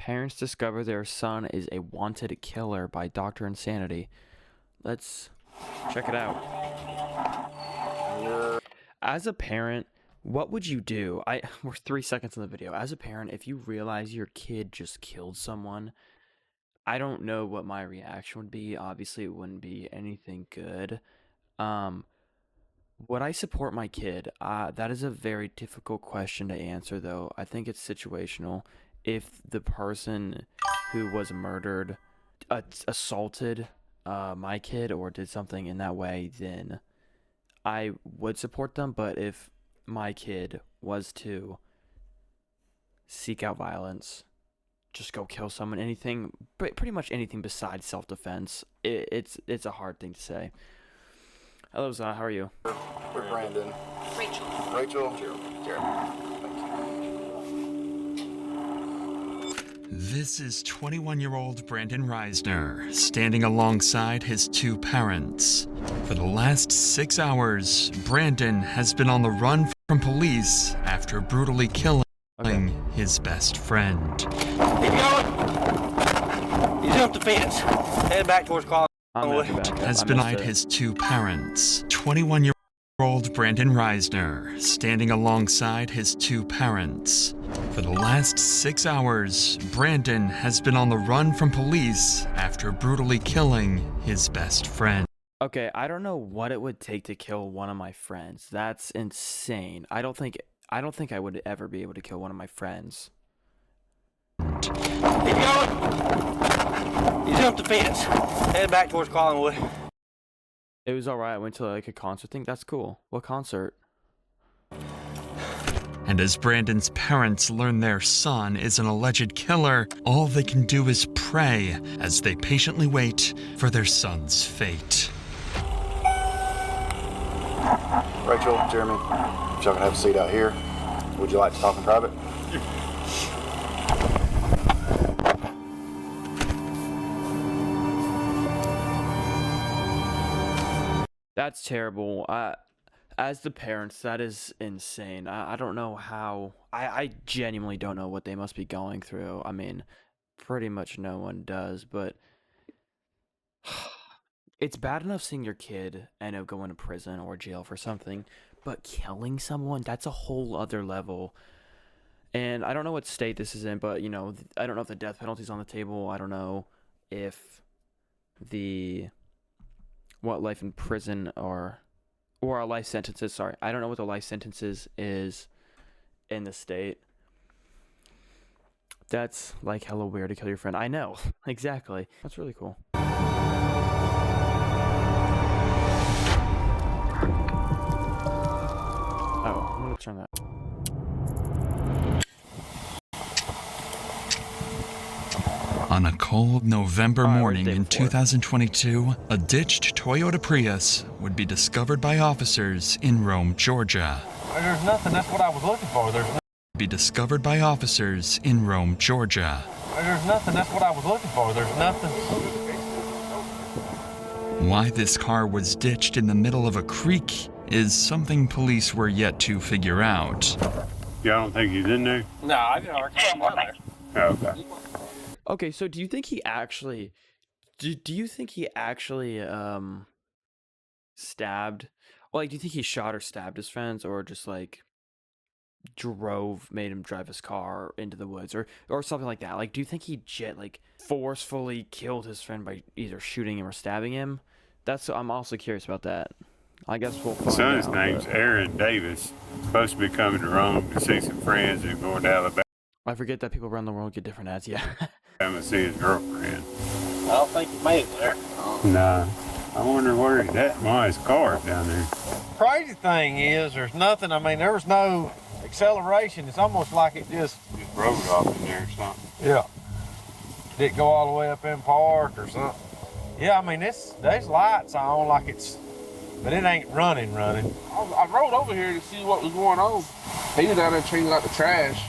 Parents discover their son is a wanted killer by Dr. Insanity. Let's check it out. As a parent, what would you do? We're 3 seconds in the video. As a parent, if you realize your kid just killed someone, I don't know what my reaction would be. Obviously, it wouldn't be anything good. Would I support my kid? That is a very difficult question to answer, though. I think it's situational. If the person who was murdered assaulted my kid or did something in that way, then I would support them. But if my kid was to seek out violence, just go kill someone, anything, pretty much anything besides self-defense, it's a hard thing to say. Hello, Zah, how are you? We're Brandon. Rachel. Rachel. Jeremy. This is 21-year-old Brandon Reisner, standing alongside his two parents. For the last 6 hours, Brandon has been on the run from police after brutally killing his best friend. Keep going! He jumped the fence. Head back towards Colorado. Has been his two parents. 21-year-old Brandon Reisner, standing alongside his two parents. For the last 6 hours, Brandon has been on the run from police after brutally killing his best friend. Okay, I don't know what it would take to kill one of my friends. That's insane. I don't think I would ever be able to kill one of my friends. Keep going! He jumped the fence. Head back towards Collinwood. It was alright. I went to like a concert thing. That's cool. What concert? And as Brandon's parents learn their son is an alleged killer, all they can do is pray as they patiently wait for their son's fate. Rachel, Jeremy, if y'all can have a seat out here. Would you like to talk in private? That's terrible. As the parents, that is insane. I don't know how. I genuinely don't know what they must be going through. I mean, pretty much no one does, but it's bad enough seeing your kid end up going to prison or jail for something, but killing someone, that's a whole other level. And I don't know what state this is in, but, you know, I don't know if the death penalty's on the table. I don't know if what life in prison or a life sentences, sorry. I don't know what the life sentences is in the state. That's like hella weird to kill your friend. I know, exactly. That's really cool. Oh, I'm gonna turn that. On a cold November morning in 2022, a ditched Toyota Prius would be discovered by officers in Rome, Georgia. There's nothing. That's what I was looking for. There's Discovered by officers in Rome, Georgia. There's nothing. That's what I was looking for. There's nothing. Why this car was ditched in the middle of a creek is something police were yet to figure out. Y'all don't think he's in there? No, I didn't know there. Oh, okay. Okay, so do you think he actually stabbed? Well, like, do you think he shot or stabbed his friends, or just like made him drive his car into the woods, or something like that? Like, do you think he forcefully killed his friend by either shooting him or stabbing him? I'm also curious about that. I guess we'll find out. Son's name's Aaron Davis. Supposed to be coming to Rome to see some friends and going to Alabama I forget that people around the world get different ads. Yeah. to see his girlfriend. I don't think he made it there. Nah. I wonder where he's at. Why his car down there? Crazy thing is, there's nothing. I mean, there was no acceleration. It's almost like it just Road off in there or something. Yeah. Did it go all the way up in park or something? Yeah, I mean, there's lights on like but it ain't running. I rode over here to see what was going on. He was down there changing out the trash.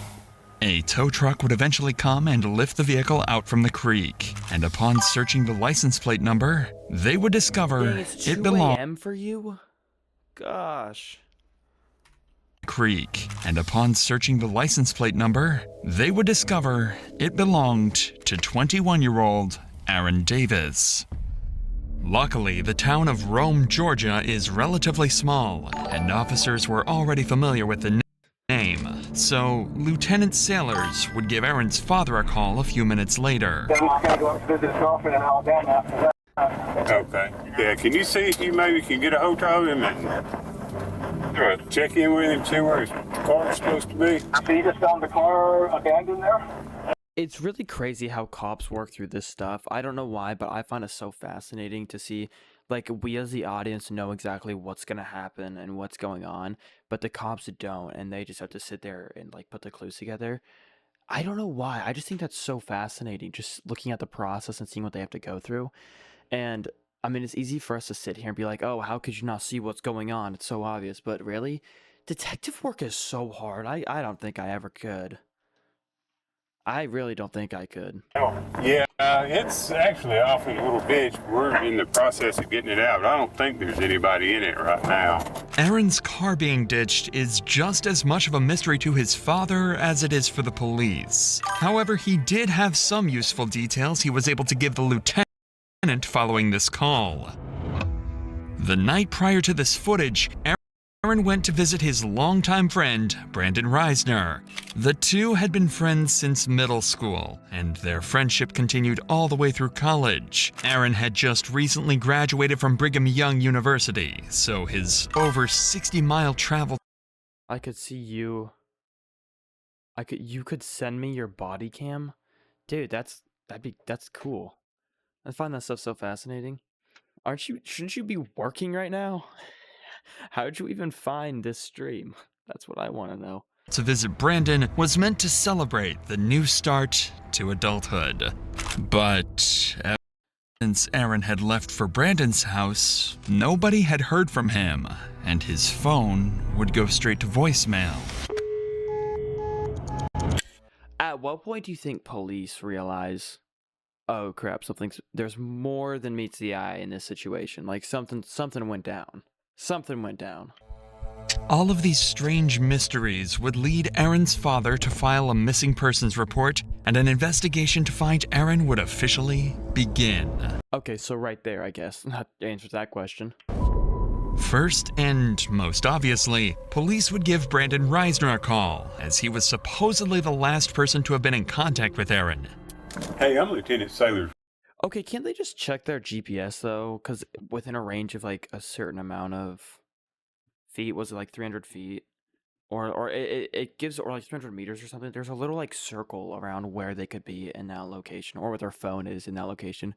A tow truck would eventually come and lift the vehicle out from the creek. And upon searching the license plate number, they would discover Dang, it's it 2 belonged a.m. for you? Gosh. Creek, and upon searching the license plate number, they would discover it belonged to 21-year-old Aaron Davis. Luckily, the town of Rome, Georgia is relatively small, and officers were already familiar with the name, so Lieutenant Sailors would give Aaron's father a call a few minutes later. Okay. Yeah, can you see if you maybe can get a hold of him and check in with him, see where his car's supposed to be? So you just found the car abandoned there? It's really crazy how cops work through this stuff. I don't know why, but I find it so fascinating to see, like, we as the audience know exactly what's going to happen and what's going on, but the cops don't, and they just have to sit there and, like, put the clues together. I don't know why. I just think that's so fascinating, just looking at the process and seeing what they have to go through. And, I mean, it's easy for us to sit here and be like, oh, how could you not see what's going on? It's so obvious. But really, detective work is so hard. I don't think I ever could. I really don't think I could. Yeah, it's actually off in a little ditch. We're in the process of getting it out. I don't think there's anybody in it right now. Aaron's car being ditched is just as much of a mystery to his father as it is for the police. However, he did have some useful details he was able to give the lieutenant following this call. The night prior to this footage, Aaron went to visit his longtime friend, Brandon Reisner. The two had been friends since middle school, and their friendship continued all the way through college. Aaron had just recently graduated from Brigham Young University, so his over 60-mile travel... I could see you. You could send me your body cam? Dude, that's cool. I find that stuff so fascinating. Shouldn't you be working right now? How'd you even find this stream? That's what I want to know. To visit Brandon was meant to celebrate the new start to adulthood. But since Aaron had left for Brandon's house, nobody had heard from him, and his phone would go straight to voicemail. At what point do you think police realize, oh crap, there's more than meets the eye in this situation? Like something went down. Something went down. All of these strange mysteries would lead Aaron's father to file a missing persons report, and an investigation to find Aaron would officially begin. Okay, so right there, I guess, that answers that question. First, and most obviously, police would give Brandon Reisner a call, as he was supposedly the last person to have been in contact with Aaron. Hey, I'm Lieutenant Sailors. Okay, can't they just check their GPS though? Because within a range of like a certain amount of feet, was it like 300 feet? Or it gives, or like 300 meters or something. There's a little like circle around where they could be in that location, or where their phone is in that location.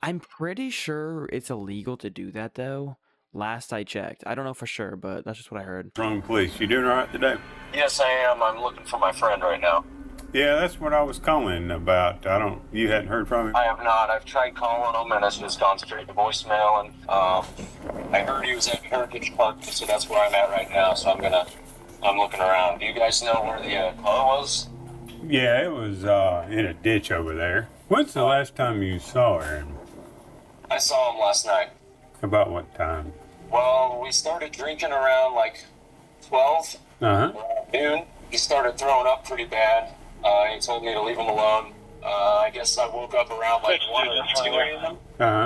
I'm pretty sure it's illegal to do that though. Last I checked. I don't know for sure, but that's just what I heard. Wrong police. You doing all right today? Yes, I am. I'm looking for my friend right now. Yeah, that's what I was calling about. You hadn't heard from him? I have not. I've tried calling him and it's just gone straight to voicemail. And I heard he was at Heritage Park, so that's where I'm at right now. So I'm looking around. Do you guys know where the car was? Yeah, it was in a ditch over there. When's the last time you saw Aaron? I saw him last night. About what time? Well, we started drinking around like 12, noon. He started throwing up pretty bad. He told me to leave him alone. I guess I woke up around like 1 or 2 a.m.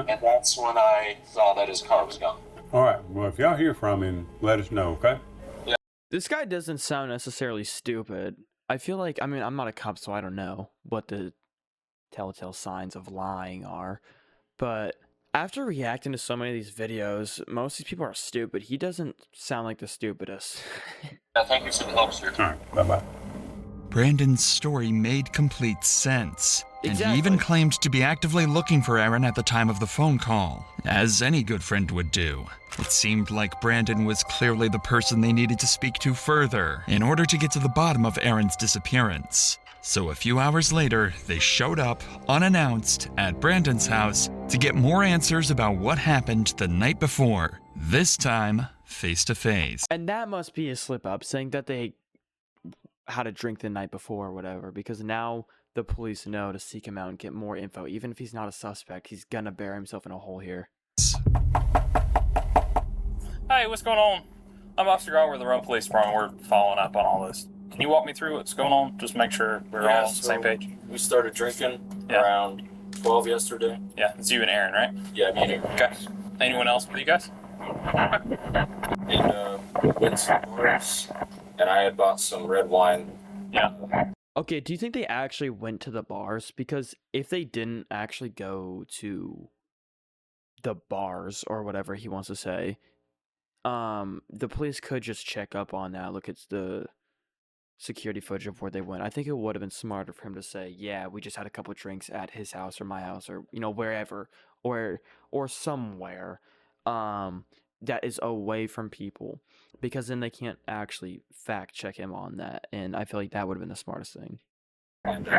And that's when I saw that his car was gone. All right. Well, if y'all hear from him, let us know, okay? Yeah. This guy doesn't sound necessarily stupid. I feel like, I mean, I'm not a cop, so I don't know what the telltale signs of lying are. But after reacting to so many of these videos, most of these people are stupid. He doesn't sound like the stupidest. Yeah, thank you for the help, sir. All right. Bye-bye. Brandon's story made complete sense, and Exactly. he even claimed to be actively looking for Aaron at the time of the phone call, as any good friend would do. It seemed like Brandon was clearly the person they needed to speak to further in order to get to the bottom of Aaron's disappearance. So a few hours later, they showed up, unannounced, at Brandon's house to get more answers about what happened the night before, this time face to face. And that must be a slip up, saying that they had a drink the night before or whatever, because now the police know to seek him out and get more info. Even if he's not a suspect, he's gonna bury himself in a hole here. Hey, what's going on? I'm Officer Grant. We're the Rome Police Department. We're following up on all this. Can you walk me through what's going on? Just make sure we're all on the same page. We started drinking around 12 yesterday. Yeah, it's you and Aaron, right? Yeah, me and Aaron. Okay. Anyone else with you guys? And we went to some bars, and I had bought some red wine. Yeah. Okay, do you think they actually went to the bars? Because if they didn't actually go to the bars or whatever he wants to say, the police could just check up on that. Look at the security footage of where they went. I think it would have been smarter for him to say, yeah, we just had a couple drinks at his house or my house or, wherever or somewhere that is away from people, because then they can't actually fact check him on that. And I feel like that would have been the smartest thing. And came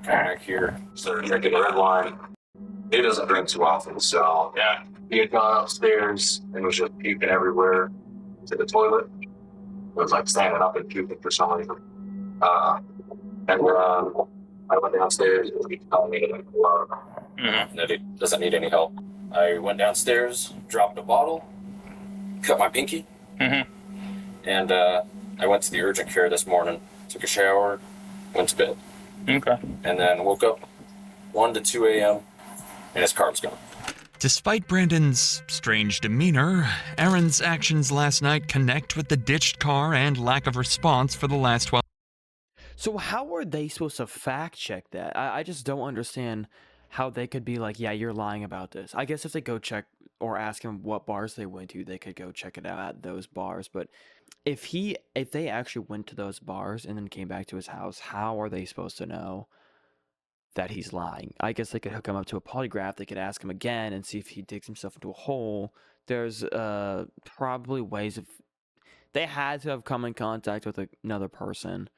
back here, started drinking red wine. He doesn't drink too often, so Yeah. he had gone upstairs and was just puking everywhere to the toilet. It was like standing up and puking for some reason. I went downstairs and he told me that he doesn't need any help. I went downstairs, dropped a bottle, cut my pinky, and I went to the urgent care this morning, took a shower, went to bed. Okay. And then woke up 1 to 2 a.m. and his car was gone. Despite Brandon's strange demeanor, Aaron's actions last night connect with the ditched car and lack of response for the last 12. So how are they supposed to fact check that? I just don't understand how they could be like, yeah, you're lying about this. I guess if they go check or ask him what bars they went to, they could go check it out at those bars. But if they actually went to those bars and then came back to his house, how are they supposed to know that he's lying? I guess they could hook him up to a polygraph. They could ask him again and see if he digs himself into a hole. There's probably ways of... They had to have come in contact with another person.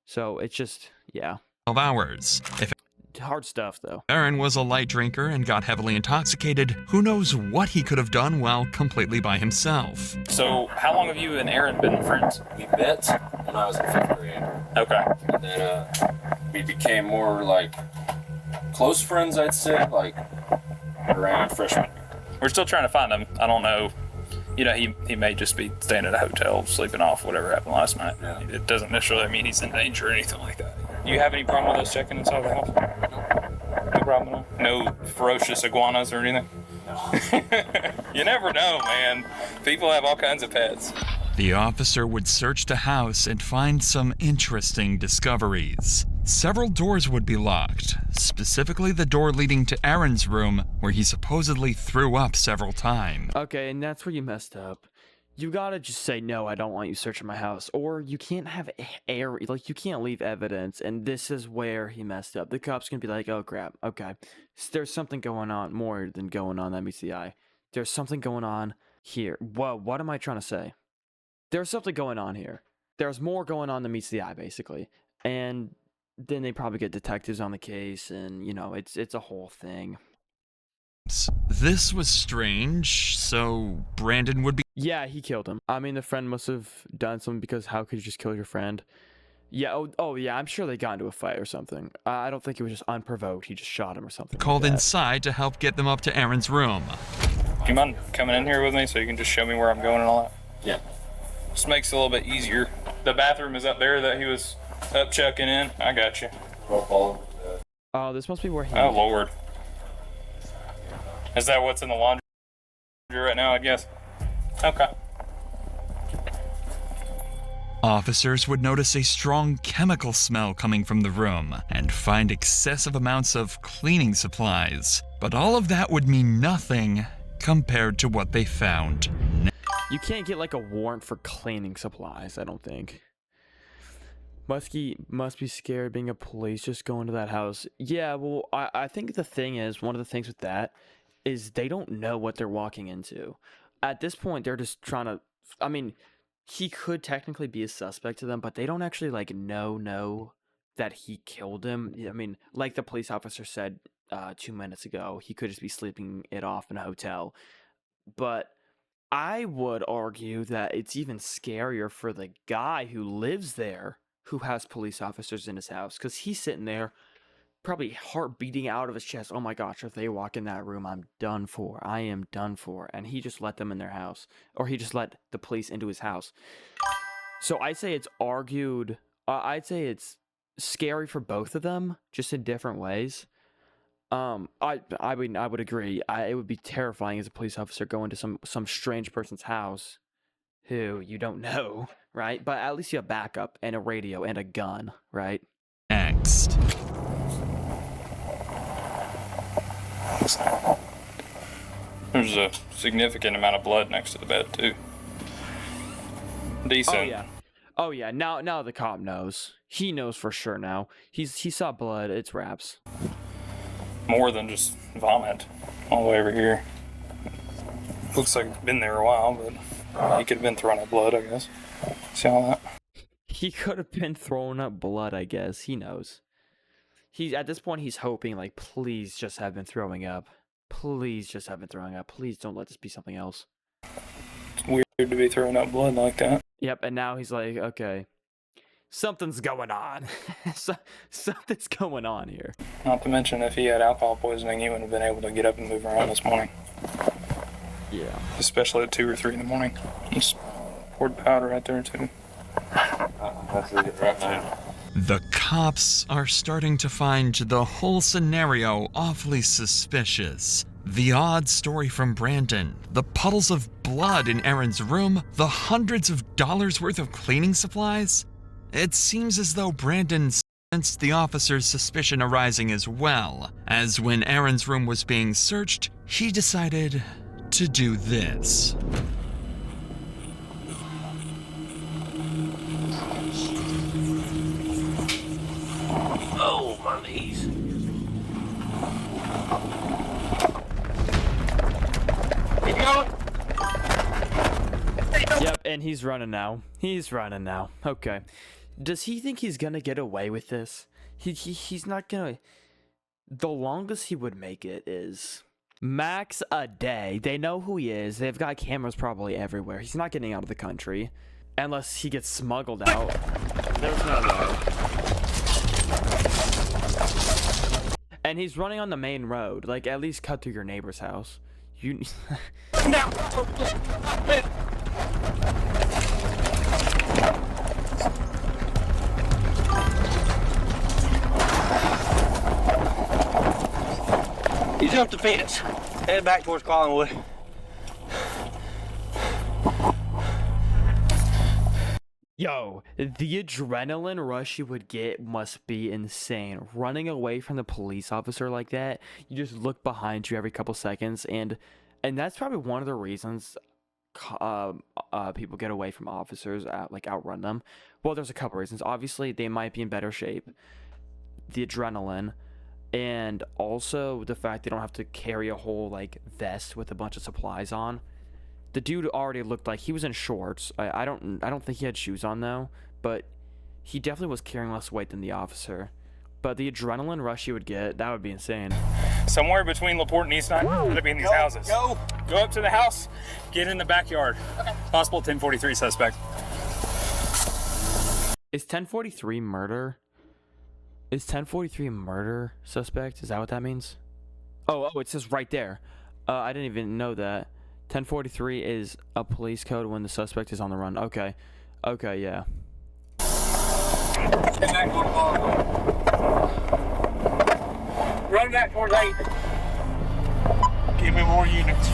So it's just, yeah. 12 hours. If Hard stuff, though. Aaron was a light drinker and got heavily intoxicated, who knows what he could have done while completely by himself. So, how long have you and Aaron been friends? We met when I was in 5th grade. Okay. And then we became more like close friends, I'd say, like around freshman year. We're still trying to find him. I don't know. You know, he may just be staying at a hotel, sleeping off whatever happened last night. Yeah. It doesn't necessarily mean he's in danger or anything like that. Do you have any problem with us checking inside the house? No problem at all? No ferocious iguanas or anything? No. You never know, man. People have all kinds of pets. The officer would search the house and find some interesting discoveries. Several doors would be locked, specifically the door leading to Aaron's room, where he supposedly threw up several times. Okay, and that's where you messed up. You gotta just say, no, I don't want you searching my house. Or you can't have you can't leave evidence, and this is where he messed up. The cops can be like, oh crap, okay. There's something going on, more than going on that meets the eye. There's something going on here. Whoa, what am I trying to say? There's something going on here. There's more going on than meets the eye, basically. And then they probably get detectives on the case, and, it's a whole thing. This was strange, so Brandon would be... Yeah, he killed him. I mean, the friend must have done something, because how could you just kill your friend? Yeah, oh yeah, I'm sure they got into a fight or something. I don't think it was just unprovoked. He just shot him or something. Called like that. inside to help get them up to Aaron's room. Do you mind coming in here with me so you can just show me where I'm going and all that? Yeah. Just makes it a little bit easier. The bathroom is up there that he was up checking in. I got you. Oh, this must be where he... Oh, Lord. Is that what's in the laundry right now, I guess? Okay. Officers would notice a strong chemical smell coming from the room and find excessive amounts of cleaning supplies. But all of that would mean nothing compared to what they found. You can't get like a warrant for cleaning supplies, I don't think. Muskie must be scared being a police, just going to that house. Yeah, well, I think the thing is, one of the things with that is they don't know what they're walking into. At this point, they're just trying to... I mean, he could technically be a suspect to them, but they don't actually, know that he killed him. I mean, like the police officer said 2 minutes ago, he could just be sleeping it off in a hotel. But I would argue that it's even scarier for the guy who lives there, who has police officers in his house, because he's sitting there probably heart beating out of his chest. Oh my gosh, if they walk in that room, I'm done for. I am done for. And he just let them in their house, or he just let the police into his house. So I'd say it's I'd say it's scary for both of them, just in different ways. I would agree. It would be terrifying as a police officer going to some strange person's house who you don't know, right? But at least you have backup and a radio and a gun, right? Next. There's a significant amount of blood next to the bed too. Decent. Oh yeah. Now the cop knows. He knows for sure now. He saw blood. It's wraps. More than just vomit all the way over here. Looks like it's been there a while, but he could have been throwing up blood, I guess. See all that? He could have been throwing up blood, I guess. He knows. At this point, he's hoping, like, please just have been throwing up. Please just have been throwing up. Please don't let this be something else. It's weird to be throwing up blood like that. Yep, and now he's like, okay, something's going on. Something's going on here. Not to mention, if he had alcohol poisoning, he wouldn't have been able to get up and move around this morning. Yeah. Especially at 2 or 3 in the morning. Just poured powder right there, too. That's it right now. The cops are starting to find the whole scenario awfully suspicious. The odd story from Brandon, the puddles of blood in Aaron's room, the hundreds of dollars worth of cleaning supplies. It seems as though Brandon sensed the officer's suspicion arising as well, as when Aaron's room was being searched, he decided to do this. Oh, my knees. Keep going. Yep, and he's running now. He's running now. Okay. Does he think he's gonna get away with this? He's not gonna... The longest he would make it is max a day. They know who he is. They've got cameras probably everywhere. He's not getting out of the country. Unless he gets smuggled out. There's no way. And he's running on the main road. Like, at least cut through your neighbor's house. You... He jumped the fence. Headed back towards Collinwood. Yo, the adrenaline rush you would get must be insane. Running away from the police officer like that, you just look behind you every couple seconds, and that's probably one of the reasons people get away from officers, like outrun them. Well, there's a couple reasons. Obviously, they might be in better shape. The adrenaline, and also the fact they don't have to carry a whole like vest with a bunch of supplies on. The dude already looked like he was in shorts. I don't think he had shoes on though, but he definitely was carrying less weight than the officer. But the adrenaline rush you would get, that would be insane. Somewhere between LaPorte and East 9, gotta be in these houses. Go up to the house, get in the backyard. Okay. Possible 1043 suspect. Is 1043 murder? Is 1043 murder suspect? Is that what that means? Oh, it says right there. I didn't even know that. 1043 is a police code when the suspect is on the run. Okay, yeah. Run back towards 8. Give me more units.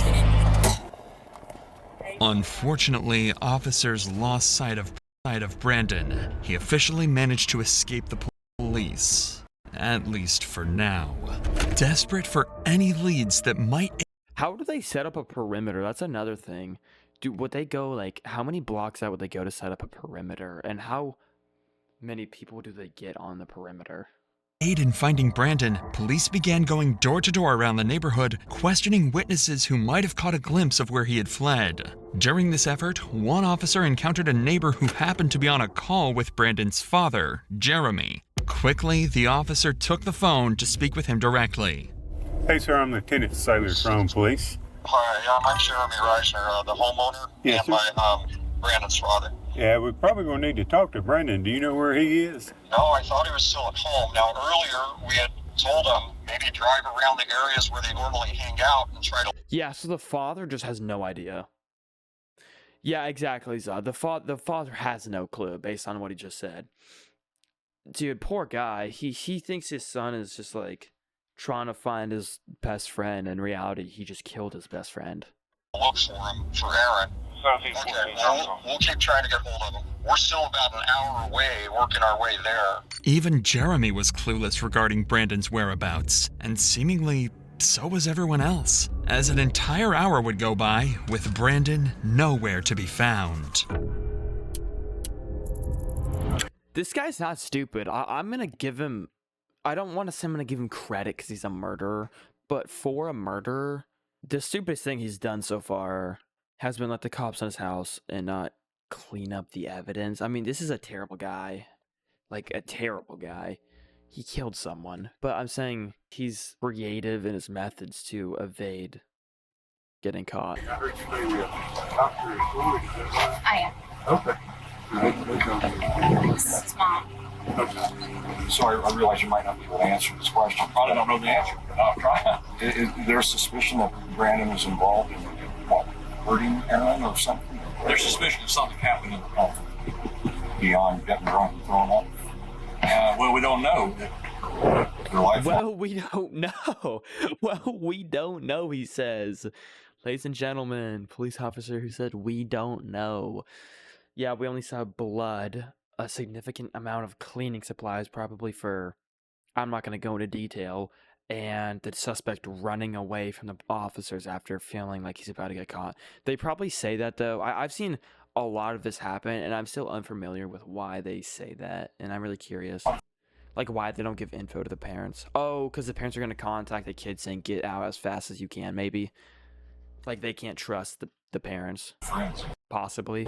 Unfortunately, officers lost sight of Brandon. He officially managed to escape the police, at least for now. Desperate for any leads that might... How do they set up a perimeter? That's another thing. Would they go, like, how many blocks out would they go to set up a perimeter? And how many people do they get on the perimeter? Aid in finding Brandon, police began going door to door around the neighborhood, questioning witnesses who might have caught a glimpse of where he had fled. During this effort, one officer encountered a neighbor who happened to be on a call with Brandon's father, Jeremy. Quickly, the officer took the phone to speak with him directly. Hey, sir, I'm Lieutenant Sailor Throne Police. Hi, I'm Jeremy Reisner, the homeowner, yes, and sir. my Brandon's father. Yeah, we're probably going to need to talk to Brandon. Do you know where he is? No, I thought he was still at home. Now, earlier we had told them maybe drive around the areas where they normally hang out and try to. Yeah, so the father just has no idea. Yeah, exactly, Zod. The father has no clue based on what he just said. Dude, poor guy. He thinks his son is just like trying to find his best friend. In reality, he just killed his best friend. Look for him, for Aaron. Okay, we'll keep trying to get hold of him. We're still about an hour away, working our way there. Even Jeremy was clueless regarding Brandon's whereabouts, and seemingly so was everyone else, as an entire hour would go by with Brandon nowhere to be found. This guy's not stupid. I'm gonna give him... I don't want to say I'm gonna give him credit because he's a murderer, but for a murderer, the stupidest thing he's done so far has been let the cops on his house and not clean up the evidence. I mean, this is a terrible guy. Like, a terrible guy. He killed someone. But I'm saying he's creative in his methods to evade getting caught. I heard you say a doctor in Florida, is that right? I am. Okay. This is Mom. Okay. Sorry, I realize you might not be able to answer this question. Probably don't know the answer, but I'll try. Is there suspicion that Brandon was involved in what, hurting Aaron or something? There's suspicion that something happened in the home. Beyond getting drunk and throwing up? Well, we don't know. Well, we don't know. Well, we don't know, he says. Ladies and gentlemen, police officer who said we don't know. Yeah, we only saw blood, a significant amount of cleaning supplies, probably for, I'm not going to go into detail, and the suspect running away from the officers after feeling like he's about to get caught. They probably say that, though. I've seen a lot of this happen, and I'm still unfamiliar with why they say that, and I'm really curious. Like, why they don't give info to the parents. Oh, because the parents are going to contact the kid saying, get out as fast as you can, maybe. Like, they can't trust the parents. Possibly.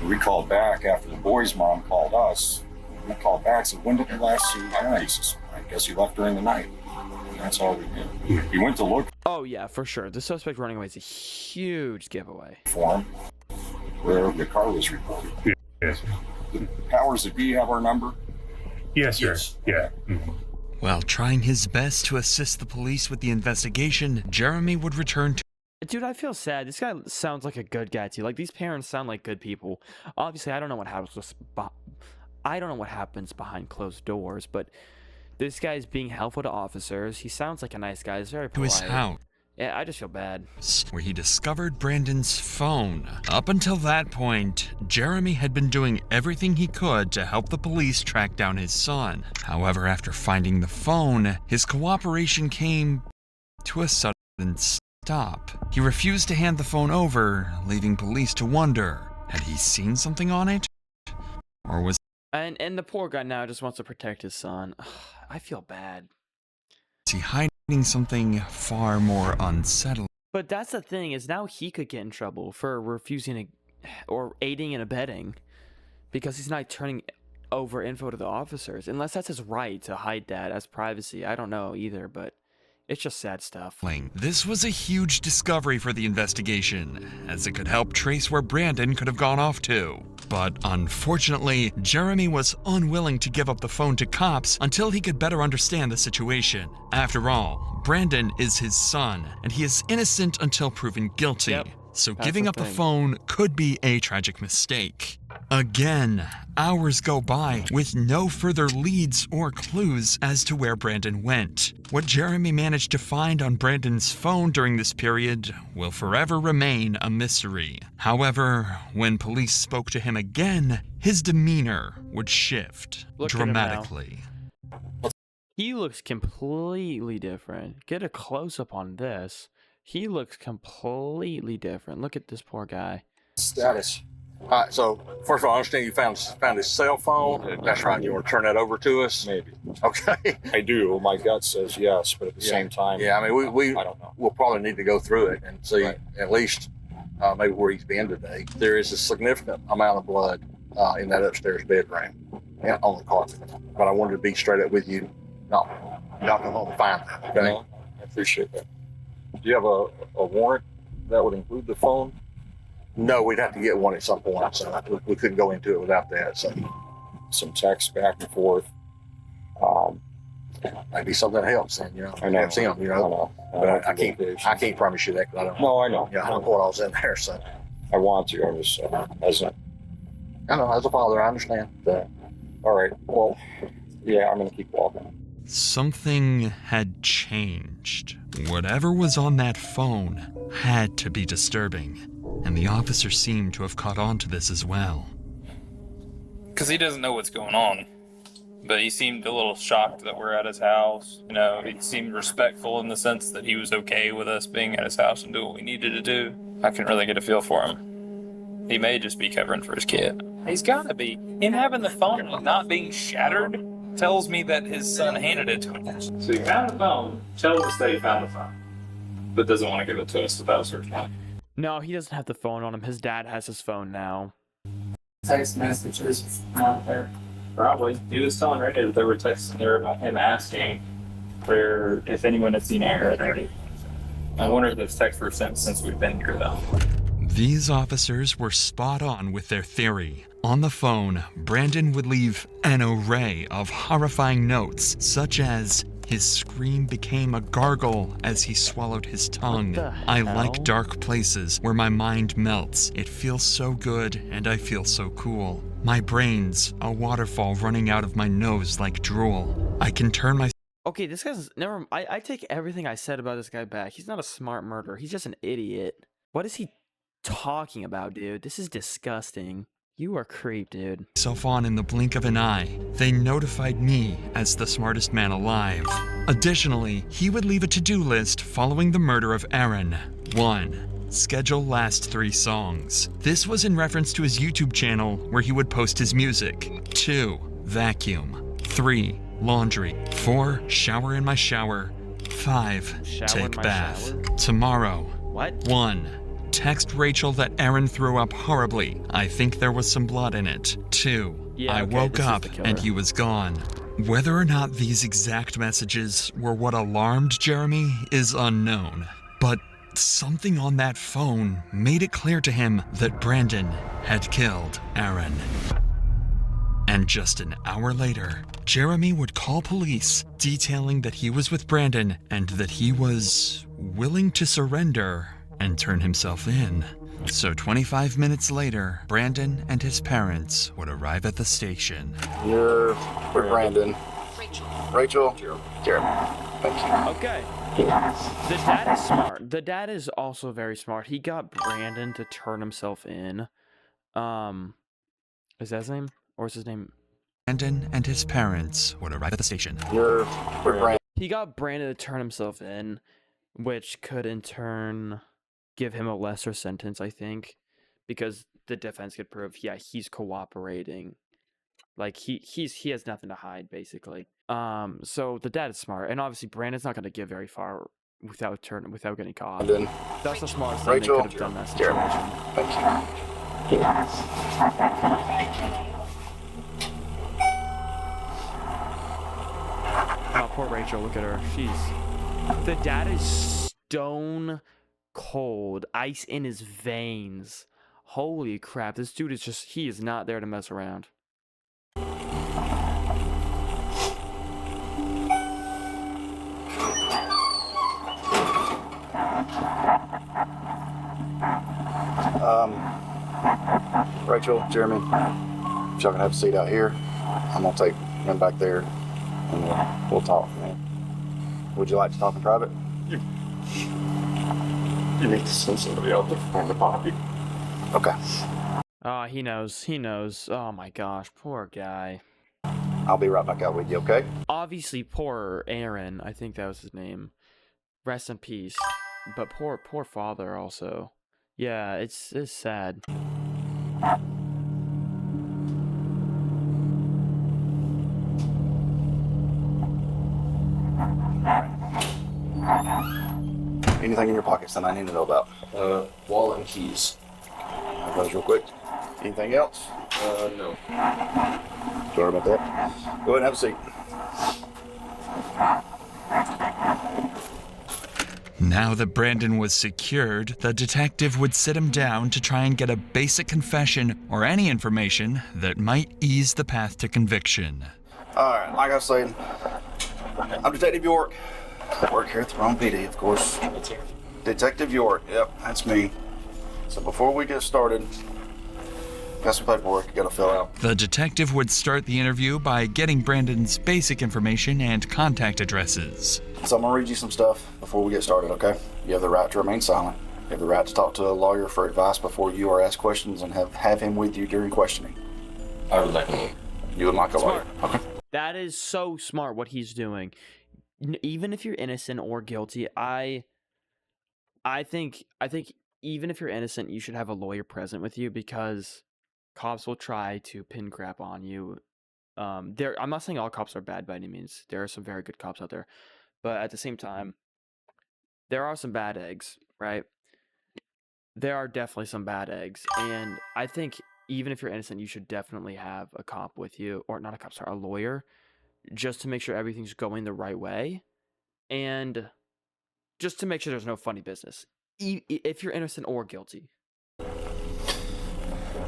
We called back after the boy's mom called us. We called back and said, when did you last see Aaron? He says, I guess he left during the night. And that's all we knew. He went to look Oh, yeah, for sure. The suspect running away is a huge giveaway. For him, where the car was reported. Yes. The powers that be have our number? Yes, sir. Yeah. While trying his best to assist the police with the investigation, Jeremy would return to... Dude, I feel sad. This guy sounds like a good guy, too. Like, these parents sound like good people. Obviously, I don't know what happens behind closed doors, but this guy's being helpful to officers. He sounds like a nice guy. He's very polite. To his house. Yeah, I just feel bad. Where he discovered Brandon's phone. Up until that point, Jeremy had been doing everything he could to help the police track down his son. However, after finding the phone, his cooperation came to a sudden stop. He refused to hand the phone over, leaving police to wonder, had he seen something on it? Or was... And the poor guy now just wants to protect his son. I feel bad. Is he hiding something far more unsettling? But that's the thing, is now he could get in trouble for refusing or aiding and abetting, because he's not turning over info to the officers, unless that's his right to hide that as privacy. I don't know either, but it's just sad stuff. This was a huge discovery for the investigation, as it could help trace where Brandon could have gone off to. But unfortunately, Jeremy was unwilling to give up the phone to cops until he could better understand the situation. After all, Brandon is his son, and he is innocent until proven guilty. Yep. So giving up the phone could be a tragic mistake. Again, hours go by with no further leads or clues as to where Brandon went. What Jeremy managed to find on Brandon's phone during this period will forever remain a mystery. However, when police spoke to him again, his demeanor would shift dramatically. He looks completely different. Get a close-up on this. He looks completely different. Look at this poor guy. Status. All right, so first of all, I understand you found his cell phone. That's right. You want to turn that over to us? Maybe. Okay. I do. My gut says yes, but at the same time, yeah. I mean, I don't know. We'll probably need to go through it and see at least maybe where he's been today. There is a significant amount of blood in that upstairs bedroom and on the carpet. But I wanted to be straight up with you. Not go home and find that. Okay. No, I appreciate that. Do you have a warrant that would include the phone? No, we'd have to get one at some point, so we couldn't go into it without that. So, some text back and forth. maybe something helps, and I know. helps him, But I can't promise you that. 'Cause I don't. No, I know. Yeah, I don't know what I was in there, so. I want to. I was, I know, as a father, I understand. all right. Well, yeah, I'm going to keep walking. Something had changed. Whatever was on that phone had to be disturbing, and the officer seemed to have caught on to this as well. Because he doesn't know what's going on. But he seemed a little shocked that we're at his house. You know, he seemed respectful in the sense that he was okay with us being at his house and doing what we needed to do. I couldn't really get a feel for him. He may just be covering for his kid. He's gotta be. Him having the phone and not being shattered tells me that his son handed it to him. So he found the phone, tells us that he found the phone, but doesn't want to give it to us without searching it. No, he doesn't have the phone on him. His dad has his phone now. Text messages not there. Probably. He was telling Randy that there were texts in there about him asking for if anyone had seen Aaron already. I wonder if those texts were sent since we've been here, though. These officers were spot on with their theory. On the phone, Brandon would leave an array of horrifying notes, such as, his scream became a gargle as he swallowed his tongue. I like dark places where my mind melts. It feels so good and I feel so cool. My brain's a waterfall running out of my nose like drool. I can turn my... Okay, this guy's... I take everything I said about this guy back. He's not a smart murderer. He's just an idiot. What is he talking about, dude? This is disgusting. You are creep, dude. Self on in the blink of an eye. They notified me as the smartest man alive. Additionally, he would leave a to-do list following the murder of Aaron. 1. Schedule last 3 songs. This was in reference to his YouTube channel where he would post his music. 2. Vacuum. 3. Laundry. 4. Shower in my shower. 5. Take bath. Tomorrow. What? 1. Text Rachel that Aaron threw up horribly. I think there was some blood in it. 2. I woke up and he was gone. Whether or not these exact messages were what alarmed Jeremy is unknown. But something on that phone made it clear to him that Brandon had killed Aaron. And just an hour later, Jeremy would call police, detailing that he was with Brandon and that he was willing to surrender and turn himself in. So 25 minutes later, Brandon and his parents would arrive at the station. You're with Brandon. Rachel. Jeremy. Thank you. Okay. The dad is smart. The dad is also very smart. He got Brandon to turn himself in. Is that his name? Or is his name? Brandon and his parents would arrive at the station. You're with Brandon. He got Brandon to turn himself in, which could in turn give him a lesser sentence, I think, because the defense could prove, yeah, he's cooperating. Like he has nothing to hide, basically. So the dad is smart, and obviously Brandon's not going to get very far without getting caught. Brandon. That's the smartest thing Rachel. they could have done in that situation. Thank you. Oh, poor Rachel. Look at her. The dad is stone cold, ice in his veins. Holy crap! This dude is he is not there to mess around. Rachel, Jeremy, if y'all can have a seat out here, I'm gonna take him back there, and we'll talk, man. Would you like to talk in private? You need to send somebody out to find the body. Okay. He knows. He knows. Oh my gosh, poor guy. I'll be right back out with you, okay? Obviously, poor Aaron. I think that was his name. Rest in peace. But poor father also. Yeah, it's sad. Anything in your pockets that I need to know about? Wallet and keys. Have those real quick. Anything else? No. Sorry about that. Go ahead and have a seat. Now that Brandon was secured, the detective would sit him down to try and get a basic confession or any information that might ease the path to conviction. Alright, like I was saying, I'm Detective York. I work here at the Rome PD, of course. Detective York, yep, that's me. So before we get started, got some paperwork you gotta fill out. The detective would start the interview by getting Brandon's basic information and contact addresses. So I'm gonna read you some stuff before we get started, okay? You have the right to remain silent. You have the right to talk to a lawyer for advice before you are asked questions and have him with you during questioning. I would like to. You would like a lawyer. Okay. That is so smart what he's doing. Even if you're innocent or guilty, I think even if you're innocent, you should have a lawyer present with you because cops will try to pin crap on you. I'm not saying all cops are bad by any means. There are some very good cops out there, but at the same time, there are some bad eggs, right? There are definitely some bad eggs, and I think even if you're innocent, you should definitely have a cop with you, or not a cop, sorry, a lawyer, just to make sure everything's going the right way, and just to make sure there's no funny business, if you're innocent or guilty.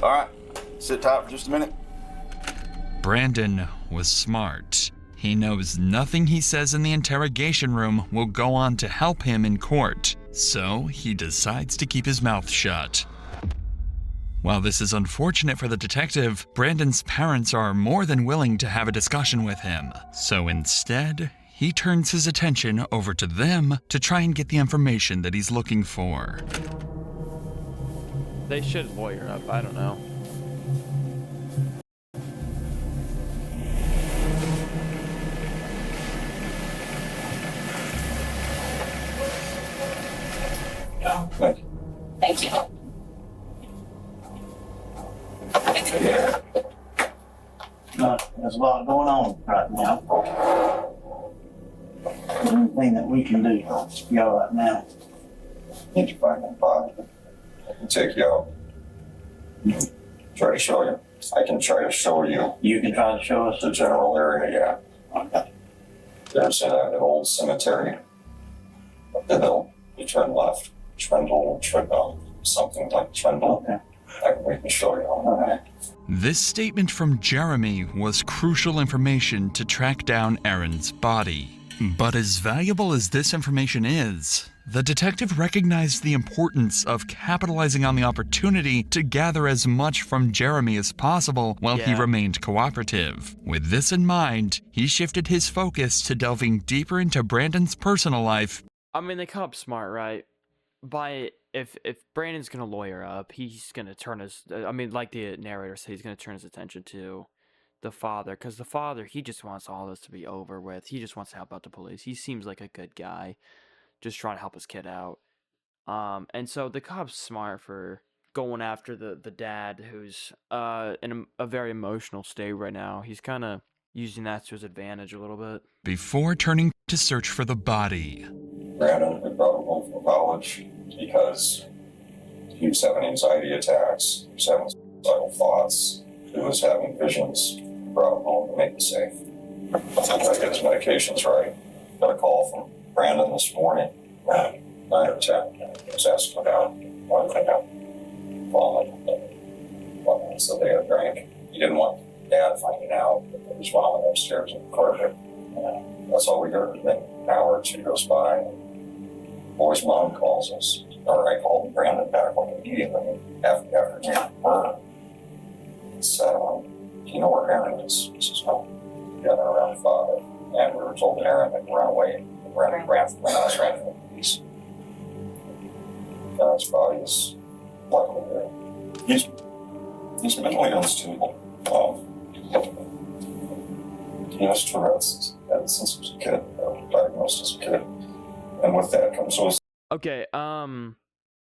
All right, sit tight for just a minute. Brandon was smart. He knows nothing he says in the interrogation room will go on to help him in court, so he decides to keep his mouth shut. While this is unfortunate for the detective, Brandon's parents are more than willing to have a discussion with him. So instead, he turns his attention over to them to try and get the information that he's looking for. They should lawyer up, I don't know. Thank you. There's a lot going on right now. Anything that we can do to y'all right now. Need you back in 5. I can take you out. Try to show you. I can try to show you. You can try to show us The general area, yeah. Okay. There's an old cemetery up the hill. You turn left. Trendle, something like Trendle. Okay. We can show you. All right. This statement from Jeremy was crucial information to track down Aaron's body. But as valuable as this information is, the detective recognized the importance of capitalizing on the opportunity to gather as much from Jeremy as possible while he remained cooperative. With this in mind, he shifted his focus to delving deeper into Brandon's personal life. I mean, the cop's smart, right? If Brandon's gonna lawyer up, he's gonna turn his, I mean, like the narrator said, he's gonna turn his attention to the father, because the father, he just wants all this to be over with. He just wants to help out the police. He seems like a good guy, just trying to help his kid out. And so the cop's smart for going after the dad, who's in a very emotional state right now. He's kind of using that to his advantage a little bit. Before turning to search for the body. Brandon, we brought him home from college because he was having anxiety attacks, he was having suicidal thoughts, he was having visions. Brought him home to make him safe. I gotta get his medications right. Got a call from Brandon this morning at 9 or 10. He was asking about one thing out. Vomiting, so they had a drink. He didn't want Dad finding out that he was vomiting upstairs in the carpet. That's all we heard. Then an hour or two goes by. Boy's mom calls us, or I called Brandon back immediately after getting murdered. He said, do you know where Aaron is? He says, no. Together around 5. And we were told Aaron had run away. Ran from the house, ran from the police. Aaron's body is luckily there. He's mentally unstable. He has Tourette's since he was a kid, diagnosed as a kid. And with that comes with... Okay, I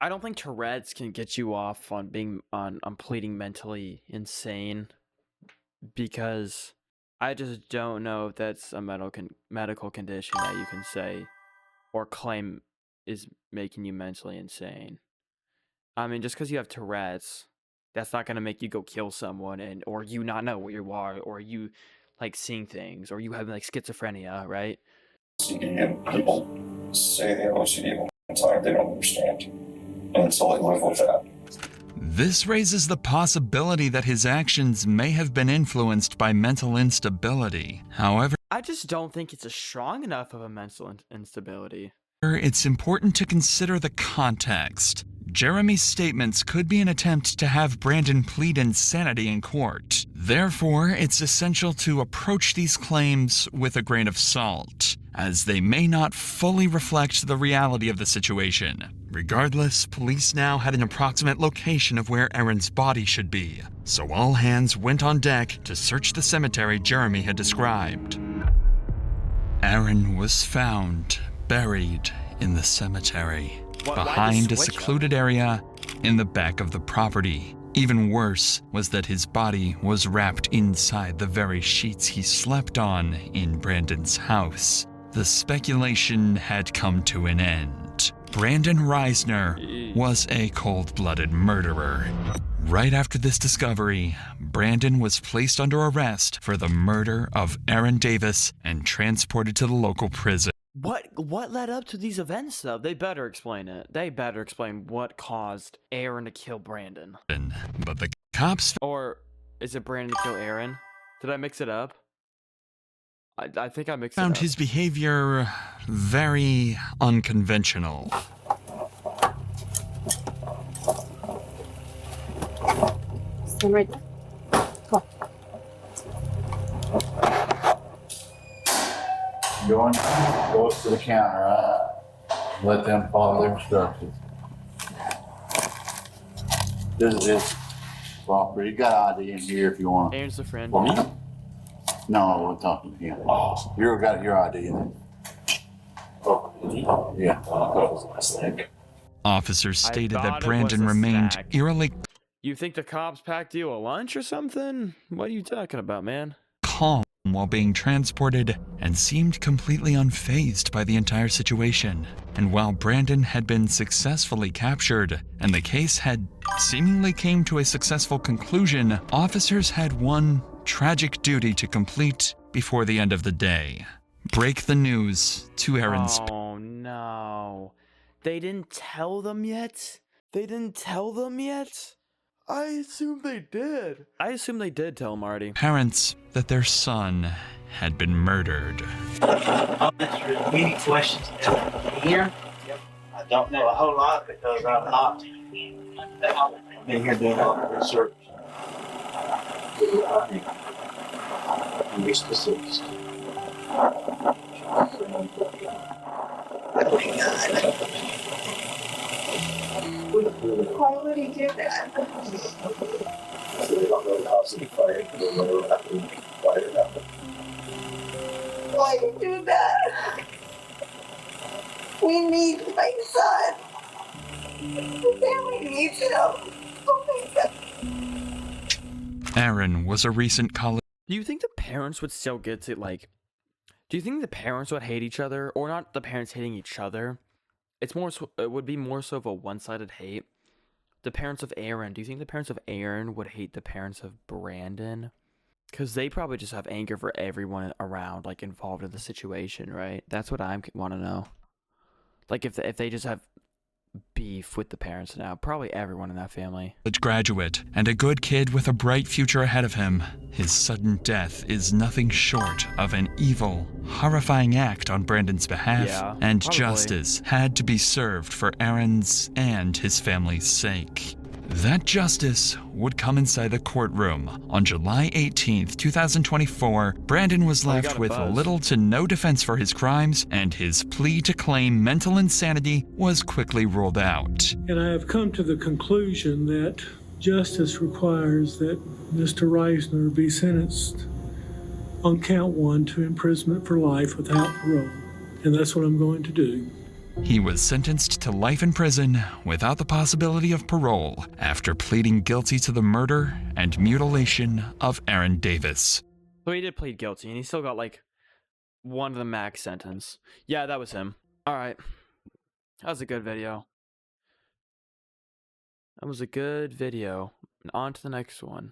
don't think Tourette's can get you off on being on pleading mentally insane, because I just don't know if that's a medical condition that you can say or claim is making you mentally insane. I mean, just because you have Tourette's, that's not gonna make you go kill someone, or you not know where you are, or you like seeing things, or you have like schizophrenia, right? OCD, and people say they have OCD all the time, they don't understand. And until they live with that, This raises the possibility that his actions may have been influenced by mental instability. However, I just don't think it's a strong enough of a mental instability. It's important to consider the context. Jeremy's statements could be an attempt to have Brandon plead insanity in court. Therefore, it's essential to approach these claims with a grain of salt, as they may not fully reflect the reality of the situation. Regardless, police now had an approximate location of where Aaron's body should be, so all hands went on deck to search the cemetery Jeremy had described. Aaron was found buried in the cemetery, behind a secluded area in the back of the property. Even worse was that his body was wrapped inside the very sheets he slept on in Brandon's house. The speculation had come to an end. Brandon Reisner was a cold-blooded murderer. Right after this discovery, Brandon was placed under arrest for the murder of Aaron Davis and transported to the local prison. What led up to these events, though? They better explain it. They better explain what caused Aaron to kill Brandon. But the cops... Or is it Brandon to kill Aaron? Did I mix it up? I think I mixed it up. Found his behavior very unconventional. Stand right there. Come on. Go up to the counter, right? Let them follow their instructions. This is his property. You got ID in here if you want. Aaron's the friend. For me? No, we're talking to him. You got your ID in there. Oh, yeah. Officers stated that Brandon remained eerily You think the cops packed you a lunch or something? What are you talking about, man? calm while being transported and seemed completely unfazed by the entire situation. And while Brandon had been successfully captured and the case had seemingly came to a successful conclusion, officers had one tragic duty to complete before the end of the day. Break the news to Aaron's... Oh no. They didn't tell them yet? They didn't tell them yet? I assume they did. I assume they did tell Marty. Parents that their son had been murdered. I'll answer any questions. Here? Yep. I don't know a whole lot because I've not been here doing a lot of research. Be specific. Why would he do that? Why you do that? We need my son. The family needs him. Oh my God. Aaron was a recent college... Do you think the parents would still get to, like... Do you think the parents would hate each other? Or not the parents hating each other? It's more so, it would be more so of a one-sided hate. The parents of Aaron. Do you think the parents of Aaron would hate the parents of Brandon? Because they probably just have anger for everyone around, like, involved in the situation, right? That's what I want to know. Like, if they just have beef with the parents now, probably everyone in that family. Graduate and a good kid with a bright future ahead of him, his sudden death is nothing short of an evil, horrifying act on Brandon's behalf, and probably. Justice had to be served for Aaron's and his family's sake. That justice would come inside the courtroom. On July 18th, 2024, Brandon was left with little to no defense for his crimes, and his plea to claim mental insanity was quickly ruled out. And I have come to the conclusion that justice requires that Mr. Reisner be sentenced on count 1 to imprisonment for life without parole. And that's what I'm going to do. He was sentenced to life in prison without the possibility of parole after pleading guilty to the murder and mutilation of Aaron Davis. So he did plead guilty, and he still got, like, one of the max sentence. Yeah, that was him. Alright. That was a good video. That was a good video. And on to the next one.